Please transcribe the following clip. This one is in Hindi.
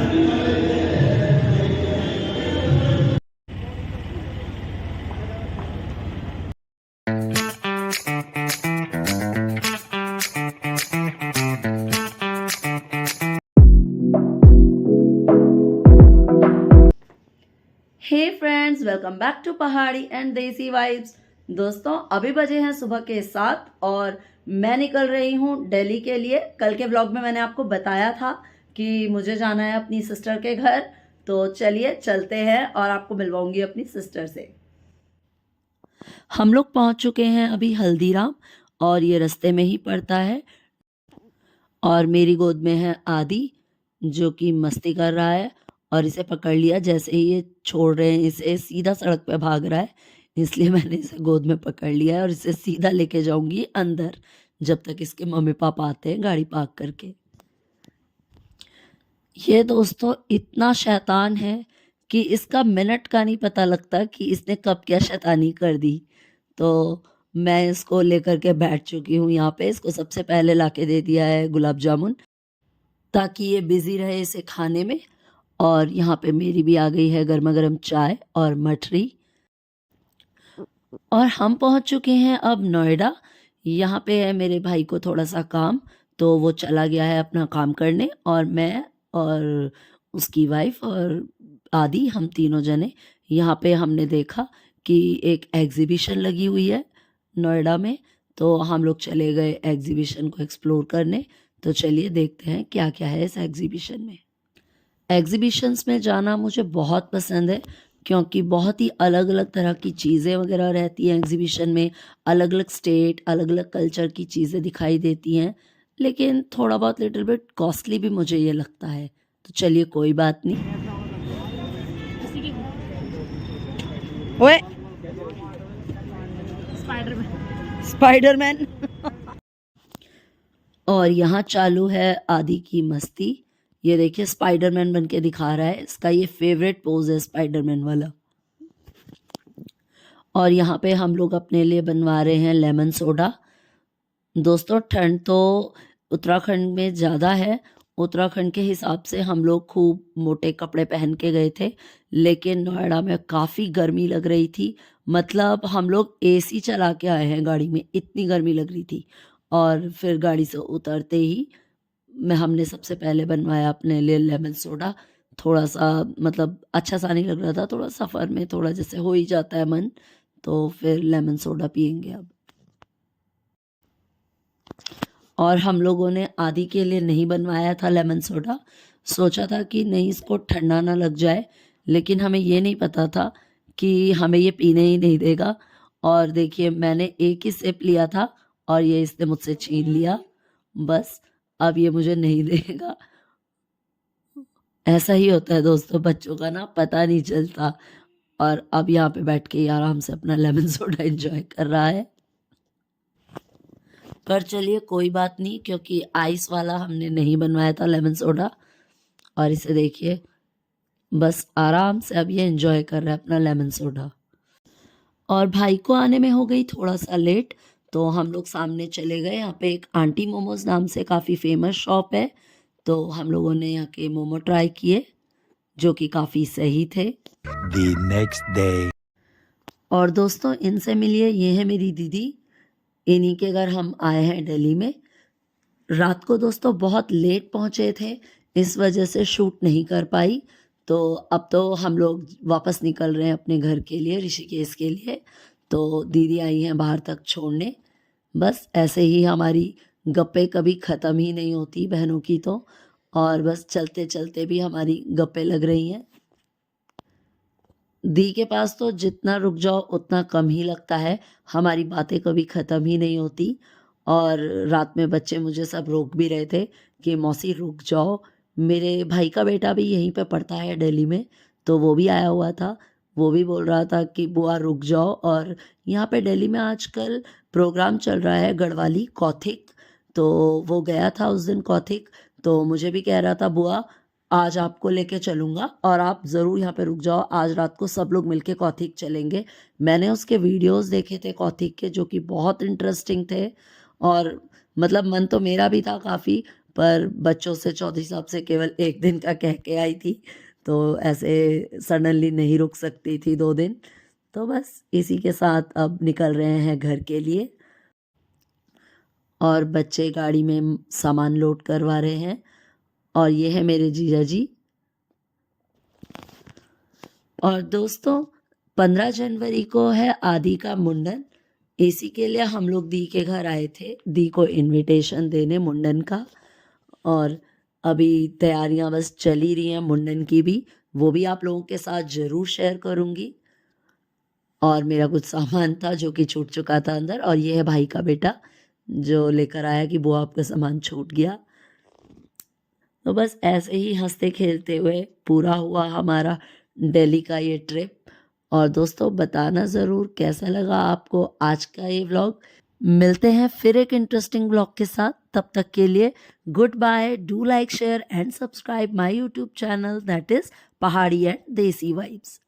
Hey friends, welcome back to Pahadi and desi vibes. दोस्तों, अभी बजे हैं सुबह के 7 और मैं निकल रही हूँ दिल्ली के लिए। कल के व्लॉग में मैंने आपको बताया था कि मुझे जाना है अपनी सिस्टर के घर, तो चलिए चलते हैं और आपको मिलवाऊंगी अपनी सिस्टर से। हम लोग पहुँच चुके हैं अभी हल्दीराम और ये रास्ते में ही पड़ता है। और मेरी गोद में है आदि जो कि मस्ती कर रहा है और इसे पकड़ लिया। जैसे ही ये छोड़ रहे हैं इसे, सीधा सड़क पे भाग रहा है, इसलिए मैंने इसे गोद में पकड़ लिया है और इसे सीधा लेके जाऊंगी अंदर जब तक इसके मम्मी पापा आते हैं गाड़ी पार्क करके। ये दोस्तों इतना शैतान है कि इसका मिनट का नहीं पता लगता कि इसने कब क्या शैतानी कर दी। तो मैं इसको लेकर के बैठ चुकी हूँ यहाँ पे। इसको सबसे पहले लाके दे दिया है गुलाब जामुन ताकि ये बिजी रहे इसे खाने में। और यहाँ पे मेरी भी आ गई है गर्मा गर्म चाय और मठरी। और हम पहुँच चुके हैं अब नोएडा। यहाँ पे है मेरे भाई को थोड़ा सा काम, तो वो चला गया है अपना काम करने और मैं और उसकी वाइफ और आदि, हम तीनों जने यहाँ पे हमने देखा कि एक एग्जीबिशन लगी हुई है नोएडा में, तो हम लोग चले गए एग्जीबिशन को एक्सप्लोर करने। तो चलिए देखते हैं क्या क्या है इस एग्जीबिशन में। एग्जीबिशंस में जाना मुझे बहुत पसंद है क्योंकि बहुत ही अलग अलग तरह की चीज़ें वगैरह रहती हैं एग्जीबिशन में। अलग अलग स्टेट, अलग अलग कल्चर की चीज़ें दिखाई देती हैं, लेकिन थोड़ा बहुत लिटिल बिट कॉस्टली भी मुझे ये लगता है। तो चलिए कोई बात नहीं। ओए स्पाइडरमैन और यहाँ चालू है आदि की मस्ती। ये देखिए स्पाइडरमैन बन के दिखा रहा है, इसका ये फेवरेट पोज है स्पाइडरमैन वाला। और यहाँ पे हम लोग अपने लिए बनवा रहे हैं लेमन सोडा। दोस्तों ठंड तो उत्तराखंड में ज़्यादा है। उत्तराखंड के हिसाब से हम लोग खूब मोटे कपड़े पहन के गए थे, लेकिन नोएडा में काफ़ी गर्मी लग रही थी। मतलब हम लोग एसी चला के आए हैं गाड़ी में, इतनी गर्मी लग रही थी। और फिर गाड़ी से उतरते ही हमने सबसे पहले बनवाया अपने लिए लेमन सोडा। थोड़ा सा मतलब अच्छा सा नहीं लग रहा था, थोड़ा सफ़र में थोड़ा जैसे हो ही जाता है मन, तो फिर लेमन सोडा पियेंगे अब। और हम लोगों ने आदि के लिए नहीं बनवाया था लेमन सोडा, सोचा था कि नहीं इसको ठंडा ना लग जाए, लेकिन हमें ये नहीं पता था कि हमें ये पीने ही नहीं देगा। और देखिए मैंने एक ही सिप लिया था और ये इसने मुझसे छीन लिया। बस अब ये मुझे नहीं देगा। ऐसा ही होता है दोस्तों, बच्चों का ना पता नहीं चलता। और अब यहाँ पे बैठ के ये आराम से अपना लेमन सोडा एंजॉय कर रहा है। पर चलिए कोई बात नहीं, क्योंकि आइस वाला हमने नहीं बनवाया था लेमन सोडा। और इसे देखिए बस आराम से अब ये एंजॉय कर रहा है अपना लेमन सोडा। और भाई को आने में हो गई थोड़ा सा लेट, तो हम लोग सामने चले गए। यहाँ पे एक आंटी मोमोज नाम से काफ़ी फेमस शॉप है, तो हम लोगों ने यहाँ के मोमो ट्राई किए जो कि काफ़ी सही थे। The next day. और दोस्तों इनसे मिलिए, ये है मेरी दीदी, इन्हीं के घर हम आए हैं दिल्ली में। रात को दोस्तों बहुत लेट पहुँचे थे, इस वजह से शूट नहीं कर पाई। तो अब तो हम लोग वापस निकल रहे हैं अपने घर के लिए, ऋषिकेश के लिए। तो दीदी आई हैं बाहर तक छोड़ने। बस ऐसे ही हमारी गप्पे कभी ख़त्म ही नहीं होती बहनों की तो। और बस चलते चलते भी हमारी गप्पे लग रही हैं। दी के पास तो जितना रुक जाओ उतना कम ही लगता है, हमारी बातें कभी ख़त्म ही नहीं होती। और रात में बच्चे मुझे सब रोक भी रहे थे कि मौसी रुक जाओ। मेरे भाई का बेटा भी यहीं पे पढ़ता है दिल्ली में, तो वो भी आया हुआ था। वो भी बोल रहा था कि बुआ रुक जाओ। और यहाँ पे दिल्ली में आजकल प्रोग्राम चल रहा है गढ़वाली कौथिक, तो वो गया था उस दिन कौथिक। तो मुझे भी कह रहा था बुआ आज आपको लेके चलूँगा और आप ज़रूर यहाँ पे रुक जाओ, आज रात को सब लोग मिलके कौथिक चलेंगे। मैंने उसके वीडियोस देखे थे कौथिक के, जो कि बहुत इंटरेस्टिंग थे। और मतलब मन तो मेरा भी था काफ़ी, पर बच्चों से चौधरी साहब से केवल 1 दिन का कह के आई थी, तो ऐसे सडनली नहीं रुक सकती थी 2 दिन। तो बस इसी के साथ अब निकल रहे हैं घर के लिए और बच्चे गाड़ी में सामान लोड करवा रहे हैं और ये है मेरे जीजा जी। और दोस्तों 15 जनवरी को है आदि का मुंडन। इसी के लिए हम लोग दी के घर आए थे, दी को इनविटेशन देने मुंडन का। और अभी तैयारियां बस चल ही रही हैं मुंडन की भी, वो भी आप लोगों के साथ ज़रूर शेयर करूँगी। और मेरा कुछ सामान था जो कि छूट चुका था अंदर, और ये है भाई का बेटा जो लेकर आया कि बुआ आपका सामान छूट गया। तो बस ऐसे ही हंसते खेलते हुए पूरा हुआ हमारा दिल्ली का ये ट्रिप। और दोस्तों बताना ज़रूर कैसा लगा आपको आज का ये व्लॉग। मिलते हैं फिर एक इंटरेस्टिंग व्लॉग के साथ, तब तक के लिए good bye. Do like share and subscribe my YouTube channel that is Pahadi and desi vibes.